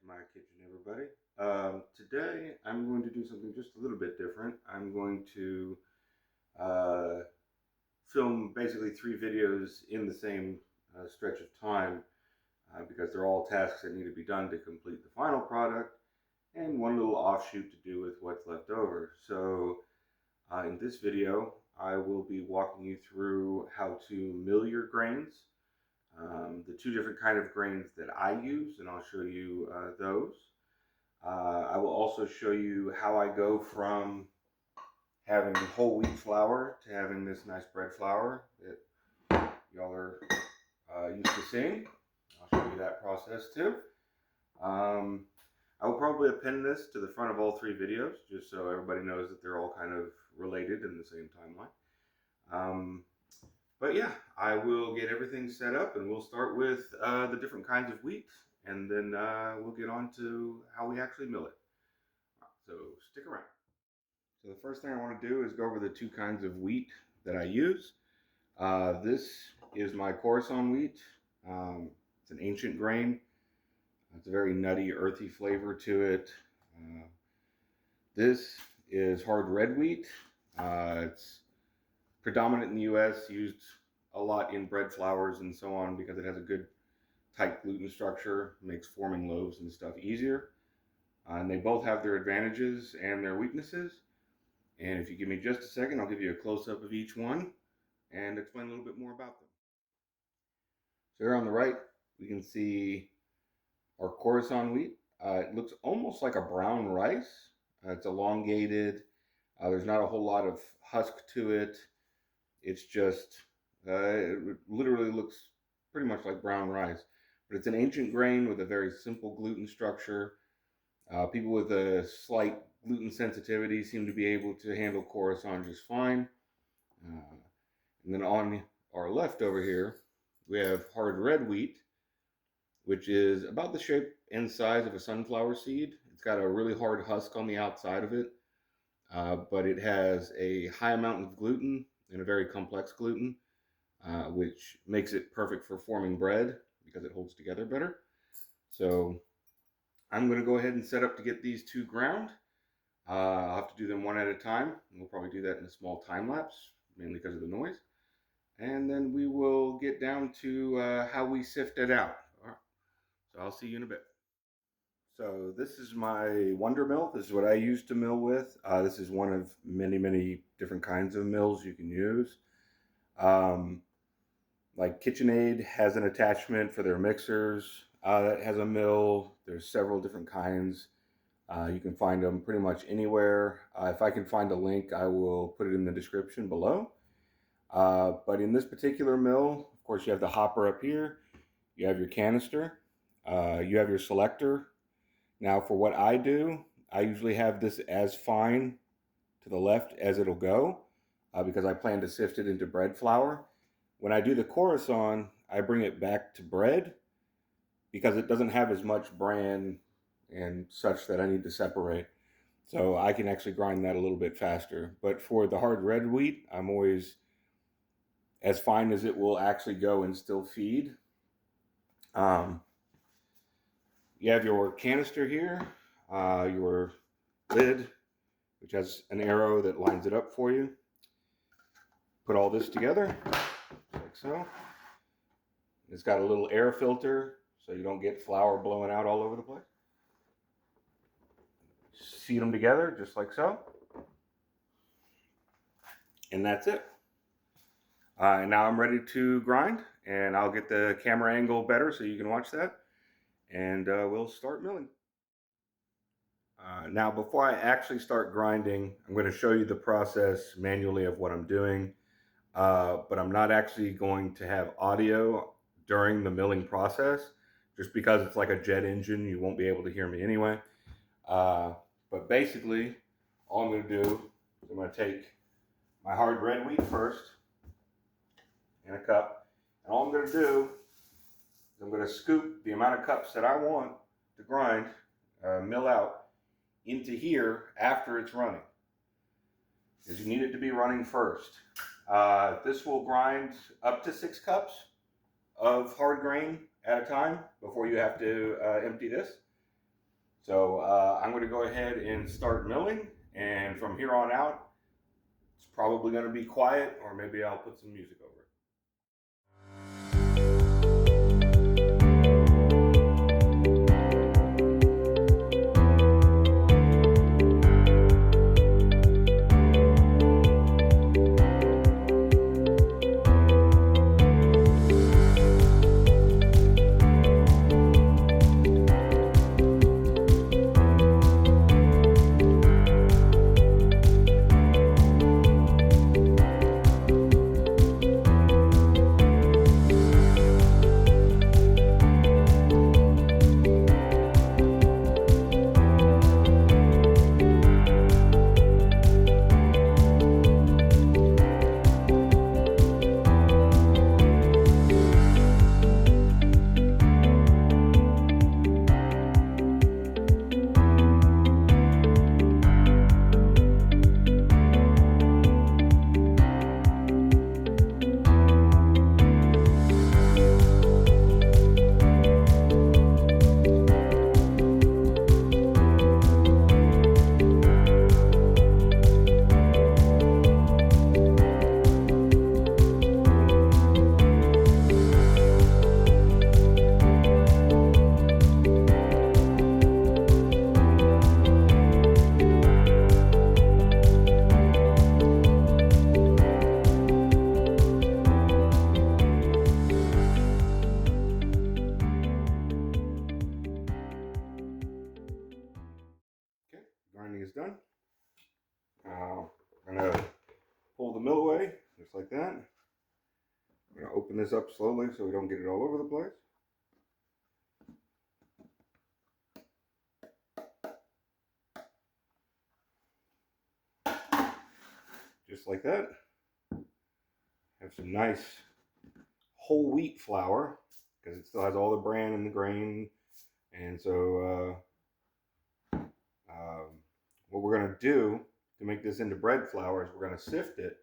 to my kitchen, everybody. Today I'm going to do something just a little bit different. I'm going to uh, film basically 3 videos in the same stretch of time because they're all tasks that need to be done to complete the final product, and one little offshoot to do with what's left over. So in this video, I will be walking you through how to mill your grains, the 2 different kind of grains that I use, and I'll show you those. I will also show you how I go from having whole wheat flour to having this nice bread flour that y'all are used to seeing. I'll show you that process too. I will probably append this to the front of all 3 videos just so everybody knows that they're all kind of related in the same timeline. But yeah, I will get everything set up, and we'll start with the different kinds of wheat, and then we'll get on to how we actually mill it. So stick around. So the first thing I want to do is go over the 2 kinds of wheat that I use. This is my Khorasan wheat. It's an ancient grain. It's a very nutty, earthy flavor to it. This is hard red wheat. It's predominant in the US, used a lot in bread flours and so on because it has a good tight gluten structure, makes forming loaves and stuff easier. And they both have their advantages and their weaknesses. And if you give me just a second, I'll give you a close-up of each one and explain a little bit more about them. So here on the right, we can see our Khorasan wheat. It looks almost like a brown rice. It's elongated. There's not a whole lot of husk to it. It's just, it literally looks pretty much like brown rice. But it's an ancient grain with a very simple gluten structure. People with a slight gluten sensitivity seem to be able to handle Khorasan just fine. And then on our left over here, we have hard red wheat, which is about the shape and size of a sunflower seed. It's got a really hard husk on the outside of it, but it has a high amount of gluten and a very complex gluten, which makes it perfect for forming bread because it holds together better. So I'm going to go ahead and set up to get these 2 ground. I'll have to do them one at a time, and we'll probably do that in a small time lapse, mainly because of the noise. And then we will get down to how we sift it out. All right. So I'll see you in a bit. So this is my Wonder Mill. This is what I use to mill with. This is one of many, many different kinds of mills you can use. Like KitchenAid has an attachment for their mixers that has a mill. There's several different kinds. You can find them pretty much anywhere. If I can find a link, I will put it in the description below. But in this particular mill, of course, you have the hopper up here. You have your canister. You have your selector. Now, for what I do, I usually have this as fine to the left as it'll go because I plan to sift it into bread flour. When I do the Khorasan, I bring it back to bread because it doesn't have as much bran and such that I need to separate. So I can actually grind that a little bit faster. But for the hard red wheat, I'm always as fine as it will actually go and still feed. You have your canister here, your lid, which has an arrow that lines it up for you. Put all this together, like so. It's got a little air filter so you don't get flour blowing out all over the place. Seat them together just like so. And that's it. And now I'm ready to grind, and I'll get the camera angle better so you can watch that. And we'll start milling. Now, before I actually start grinding, I'm going to show you the process manually of what I'm doing. But I'm not actually going to have audio during the milling process, just because it's like a jet engine. You won't be able to hear me anyway. But basically, all I'm going to do is I'm going to take my hard red wheat first in a cup. And all I'm going to do is I'm going to scoop the amount of cups that I want to grind, mill out, into here after it's running. Because you need it to be running first. This will grind up to 6 cups of hard grain at a time before you have to empty this. So I'm going to go ahead and start milling, and from here on out, it's probably going to be quiet, or maybe I'll put some music over it. Okay, grinding is done. I'm going to pull the mill away, just like that. I'm going to open this up slowly so we don't get it all over the place. Just like that. Have some nice whole wheat flour, because it still has all the bran in the grain. And so what we're going to do to make this into bread flour is we're going to sift it.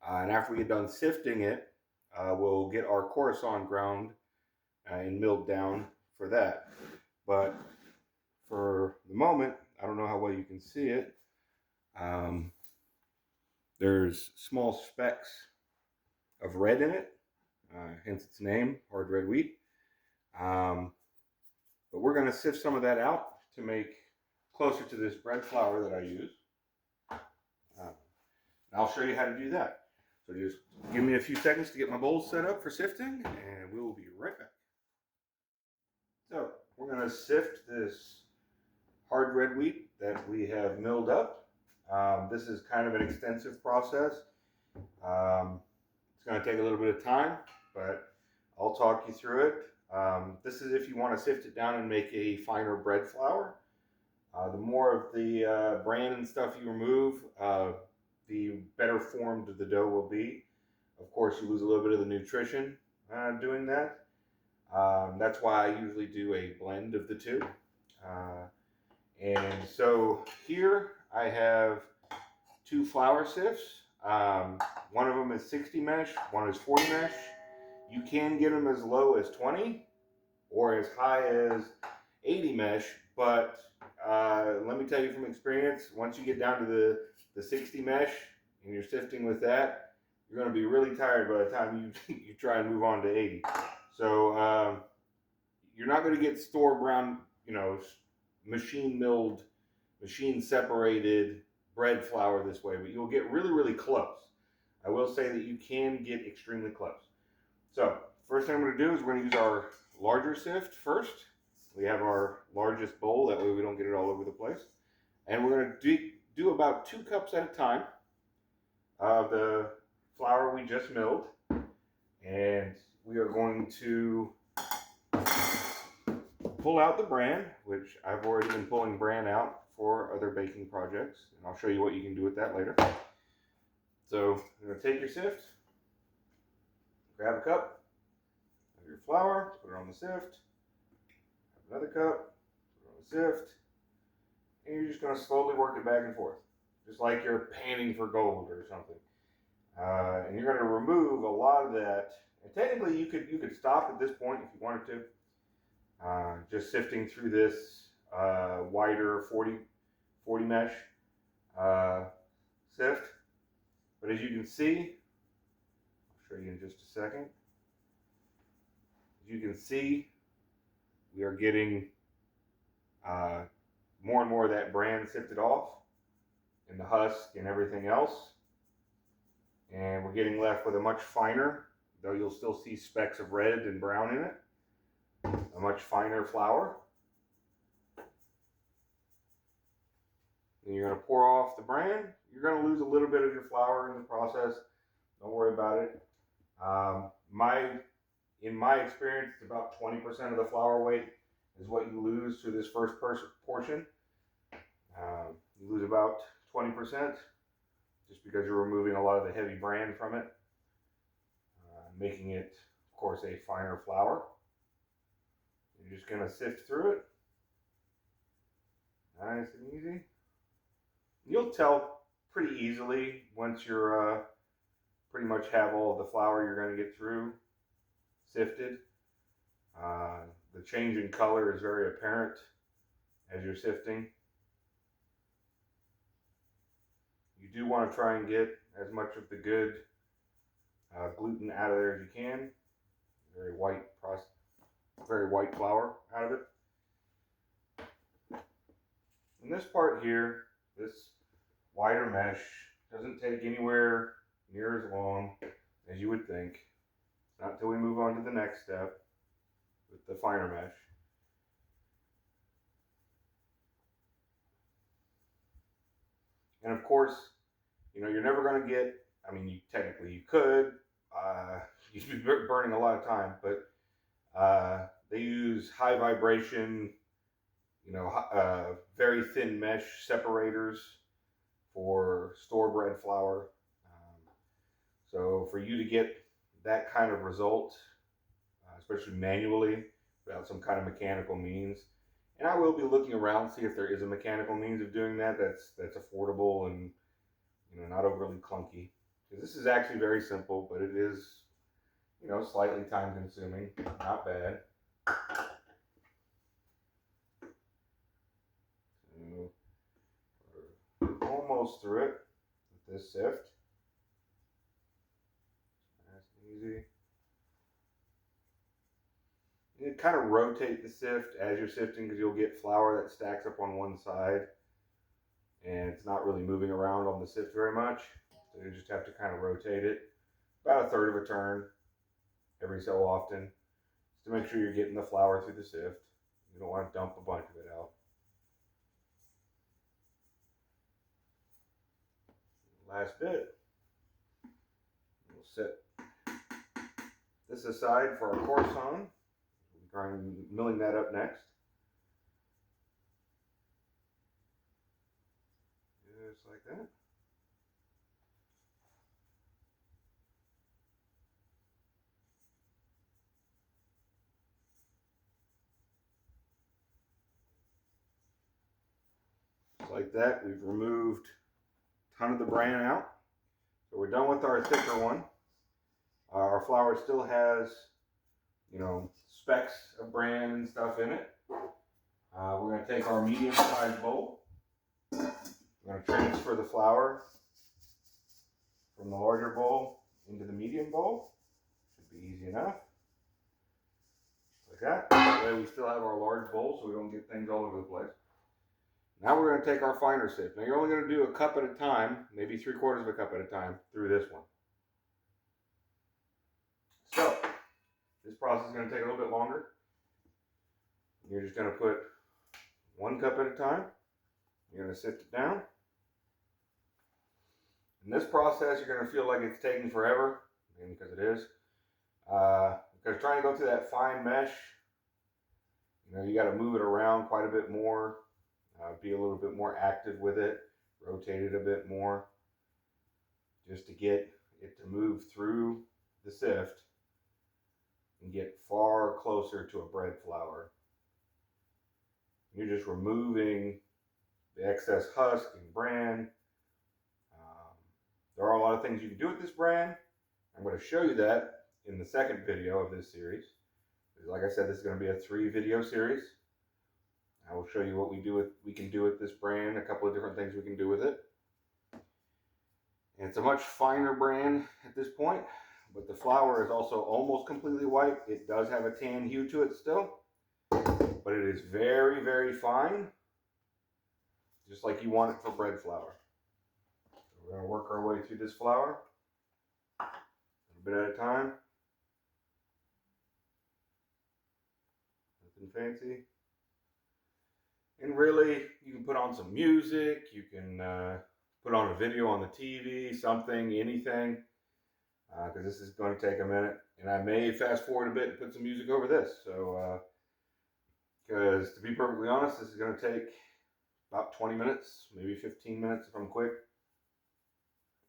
And after we get done sifting it, we'll get our Khorasan ground and milled down for that. But for the moment, I don't know how well you can see it. There's small specks of red in it, hence its name, hard red wheat. But we're going to sift some of that out to make closer to this bread flour that I use. I'll show you how to do that. So just give me a few seconds to get my bowls set up for sifting, and we will be right back. So we're going to sift this hard red wheat that we have milled up. This is kind of an extensive process. It's going to take a little bit of time, but I'll talk you through it. This is if you want to sift it down and make a finer bread flour. The more of the bran and stuff you remove, the better formed the dough will be. Of course, you lose a little bit of the nutrition doing that. That's why I usually do a blend of the two. And so here I have two flour sifts. One of them is 60 mesh, one is 40 mesh. You can get them as low as 20 or as high as 80 mesh, but let me tell you from experience, once you get down to the 60 mesh and you're sifting with that, you're going to be really tired by the time you try and move on to 80. So you're not going to get store brand, machine milled, machine separated bread flour this way, but you'll get really, really close. I will say that you can get extremely close. So first thing I'm going to do is we're going to use our larger sift first. We have our largest bowl, that way we don't get it all over the place. And we're going to do about 2 cups at a time of the flour we just milled. And we are going to pull out the bran, which I've already been pulling bran out for other baking projects. And I'll show you what you can do with that later. So you're going to take your sift, grab a cup of your flour, put it on the sift, another cup, put it on the sift, and you're just going to slowly work it back and forth, just like you're panning for gold or something. And you're going to remove a lot of that. And technically, you could stop at this point if you wanted to. Just sifting through this wider 40 mesh sift. But as you can see, I'll show you in just a second. As you can see, we are getting more and more of that bran sifted off in the husk and everything else. And we're getting left with a much finer, though you'll still see specks of red and brown in it, a much finer flour. And you're going to pour off the bran. You're going to lose a little bit of your flour in the process. Don't worry about it. In my experience, it's about 20% of the flour weight is what you lose through this first portion. You lose about 20% just because you're removing a lot of the heavy bran from it, making it, of course, a finer flour. You're just going to sift through it. Nice and easy. You'll tell pretty easily once you're pretty much have all of the flour you're going to get through sifted. The change in color is very apparent as you're sifting. You do want to try and get as much of the good gluten out of there as you can. Very white flour out of it. And this part here, this wider mesh, doesn't take anywhere near as long as you would think. Not until we move on to the next step with the finer mesh. And of course, you know, you're never going to get, I mean, technically you could, you'd be burning a lot of time, but they use high vibration, you know, very thin mesh separators for store-bred flour. So for you to get that kind of result, especially manually, without some kind of mechanical means, and I will be looking around to see if there is a mechanical means of doing that that's affordable and, you know, not overly clunky. Because this is actually very simple, but it is, you know, slightly time consuming. Not bad. So we're almost through it with this sift. Nice and easy. You kind of rotate the sift as you're sifting because you'll get flour that stacks up on one side and it's not really moving around on the sift very much. So you just have to kind of rotate it about a third of a turn every so often just to make sure you're getting the flour through the sift. You don't want to dump a bunch of it out. Last bit. We'll set this aside for our Khorasan. We'll be milling that up next. Just like that. Just like that, we've removed a ton of the bran out. So we're done with our thicker one. Our flour still has, you know, specks of bran and stuff in it. We're going to take our medium-sized bowl. We're going to transfer the flour from the larger bowl into the medium bowl. Should be easy enough. Like that. That way we still have our large bowl so we don't get things all over the place. Now we're going to take our finer sift. Now you're only going to do a cup at a time, maybe 3/4 of a cup at a time through this one. So, this process is going to take a little bit longer. You're just going to put 1 cup at a time. You're going to sift it down. In this process, you're going to feel like it's taking forever, and because it is. Because trying to go through that fine mesh, you know, you got to move it around quite a bit more, be a little bit more active with it, rotate it a bit more, just to get it to move through the sift and get far closer to a bread flour. You're just removing the excess husk and bran. There are a lot of things you can do with this bran. I'm going to show you that in the second video of this series. Like I said, this is going to be a 3-video series. I will I'll show you what we can do with this bran, a couple of different things we can do with it. And it's a much finer bran at this point, but the flour is also almost completely white. It does have a tan hue to it still, but it is very, very fine, just like you want it for bread flour. So we're going to work our way through this flour a little bit at a time. Nothing fancy. And really, you can put on some music, you can put on a video on the TV, something, anything, because this is going to take a minute. And I may fast forward a bit and put some music over this. So, because to be perfectly honest, this is going to take about 20 minutes, maybe 15 minutes if I'm quick.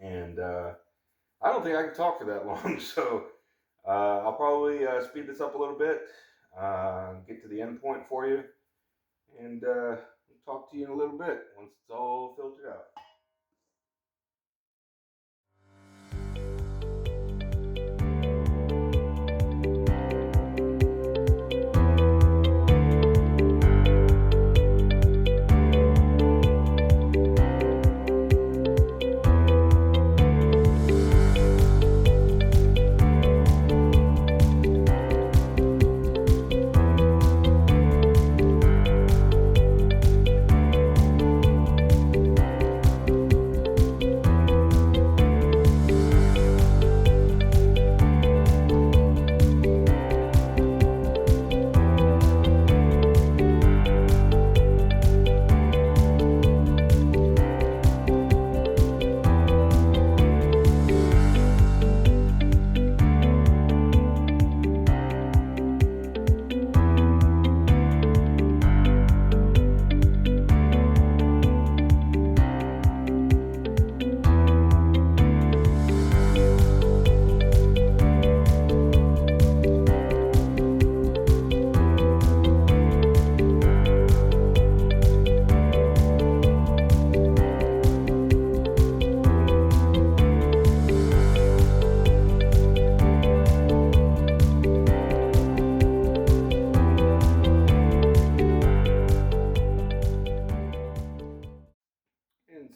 And I don't think I can talk for that long, so I'll probably speed this up a little bit, get to the end point for you, and talk to you in a little bit once it's all filtered out.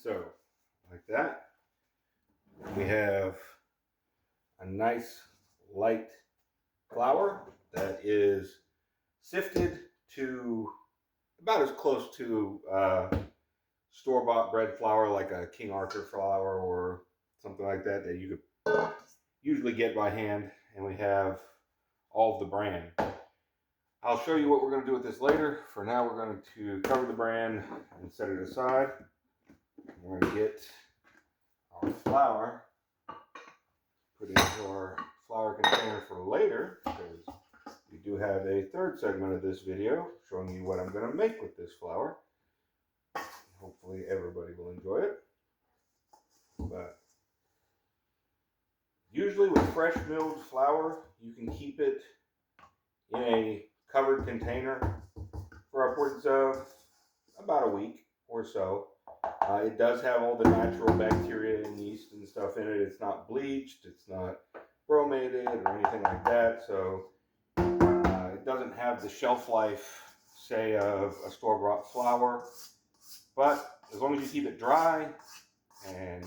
So, like that, we have a nice light flour that is sifted to about as close to store-bought bread flour, like a King Arthur flour or something like that, that you could usually get by hand. And we have all of the bran. I'll show you what we're going to do with this later. For now, we're going to cover the bran and set it aside. We're going to get our flour put into our flour container for later, because we do have a third segment of this video showing you what I'm going to make with this flour. Hopefully everybody will enjoy it. But usually with fresh milled flour, you can keep it in a covered container for upwards of about a week or so. It does have all the natural bacteria and yeast and stuff in it. It's not bleached, it's not bromated or anything like that, so it doesn't have the shelf life, say, of a store-bought flour. But as long as you keep it dry and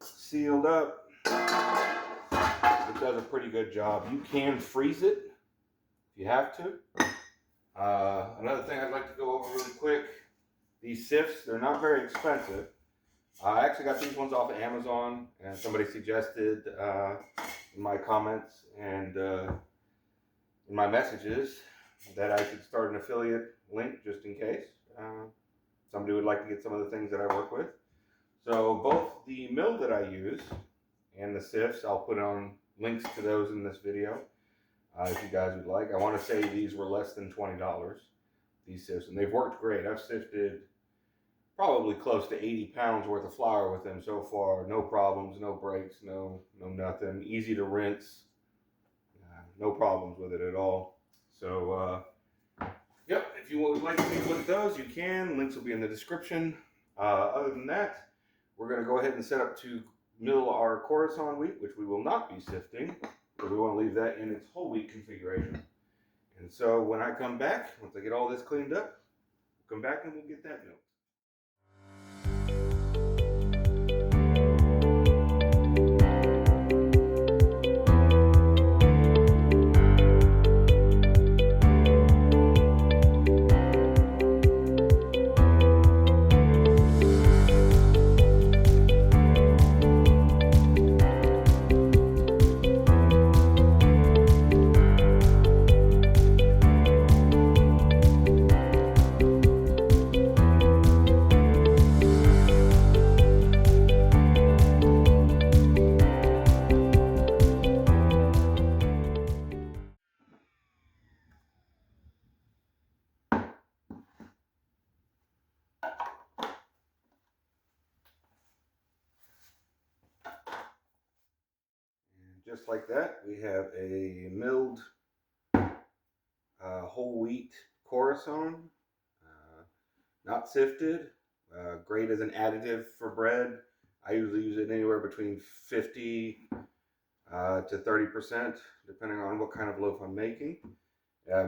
sealed up, it does a pretty good job. You can freeze it if you have to. Another thing I'd like to go over really quick, these sifts, they're not very expensive. I actually got these ones off of Amazon, and somebody suggested in my comments and in my messages that I should start an affiliate link just in case somebody would like to get some of the things that I work with. So both the mill that I use and the sifts, I'll put on links to those in this video if you guys would like. I want to say these were less than $20, these sifts, and they've worked great. I've sifted probably close to 80 pounds worth of flour with them so far. No problems, no breaks, no nothing. Easy to rinse. No problems with it at all. So, yep, if you would like to take a look at those, you can. Links will be in the description. Other than that, we're going to go ahead and set up to mill our Khorasan wheat, which we will not be sifting, because we want to leave that in its whole wheat configuration. And so when I come back, once I get all this cleaned up, come back and we'll get that milk. Just like that, we have a milled whole wheat Khorasan, not sifted, great as an additive for bread. I usually use it anywhere between 50 to 30%, depending on what kind of loaf I'm making.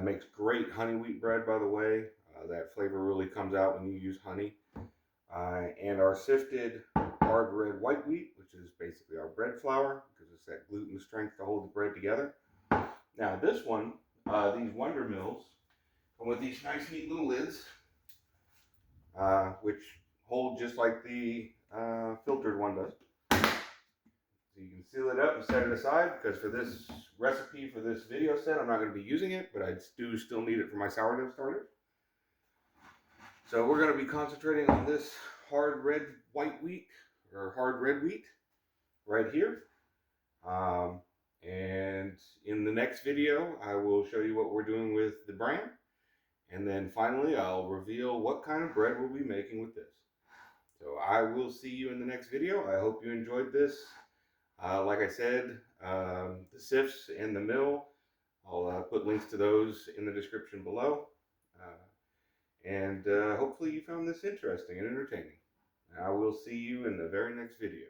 Makes great honey wheat bread, by the way. That flavor really comes out when you use honey. And our sifted hard red white wheat, which is basically our bread flour, because it's that gluten strength to hold the bread together. Now this one, these Wonder Mills, come with these nice neat little lids, which hold just like the filtered one does. So you can seal it up and set it aside, because for this recipe, for this video set, I'm not going to be using it, but I do still need it for my sourdough starter. So we're going to be concentrating on this hard red white wheat, or hard red wheat, right here. And in the next video, I will show you what we're doing with the bran. And then finally, I'll reveal what kind of bread we'll be making with this. So I will see you in the next video. I hope you enjoyed this. Like I said, the sifts and the mill, I'll put links to those in the description below. And hopefully you found this interesting and entertaining. I will see you in the very next video.